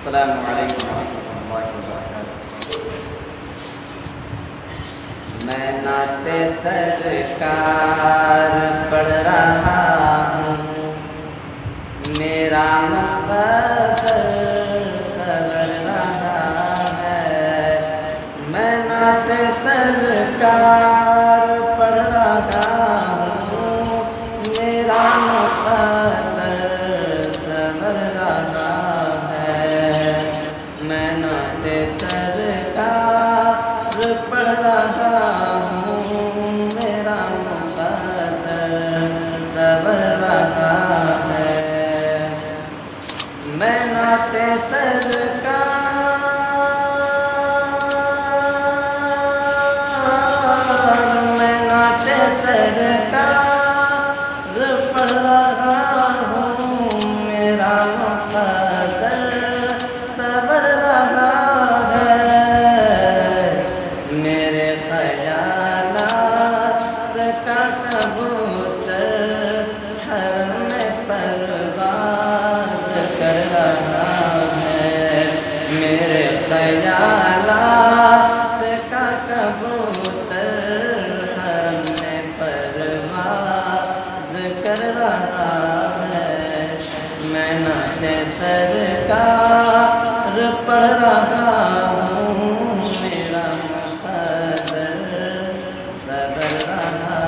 अस्सलामु अलैकुम वरहमतुल्लाहि वबरकातुहू। मैं नाते सरकार पढ़ रहा हूँ, मेरा मुक़द्दर सवर रहा है। मैं नाते सरकार पढ़ रहा हूँ, मेरा मुक़द्दर सवर रहा है। मैं नाते सरकार पढ़ रहा हूँ, मेरा मुक़द्दर सवर रहा है। मैं नाते सरकार, मैं नाते सरकार पढ़ रहा हूँ, मेरा मुक़द्दर सवर रहा है। मेरे ख़यालात का कबूतर हरम में परवाज़ कर रहा है। मेरे ख़यालात का कबूतर हरम में परवाज़ कर रहा है। मैं नाते सरकार पढ़ रहा हूँ, मेरा मुक़द्दर सवर रहा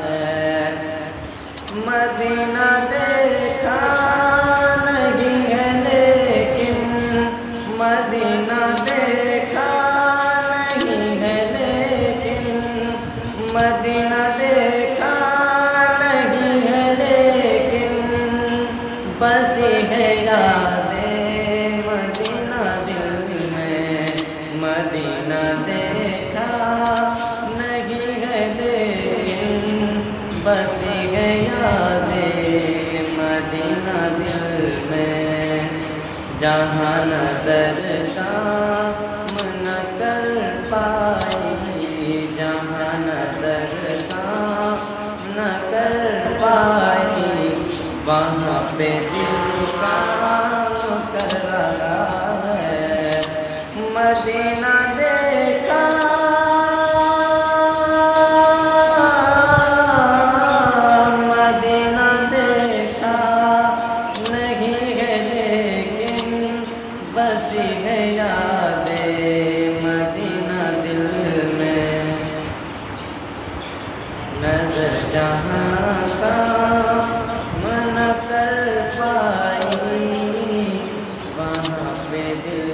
है। मदीना देखा नहीं है लेकिन, मदीना देखा नहीं है लेकिन, मदीना देखा नहीं है लेकिन, बसी है यादें मदीना दिल में। मदीना देखा नहीं है लेकिन, बसी है यादें मदीना दिल में। जहाँ नज़र काम न कर पाई, जहाँ नज़र काम न कर पाई, वहाँ पे दिल काम कर रहा है। मदीना देखा, मदीना देखा नहीं है लेकिन, बसी है यादें मदीना दिल में। नज़र जहाँ का मन कर पाई, वहाँ पे दिल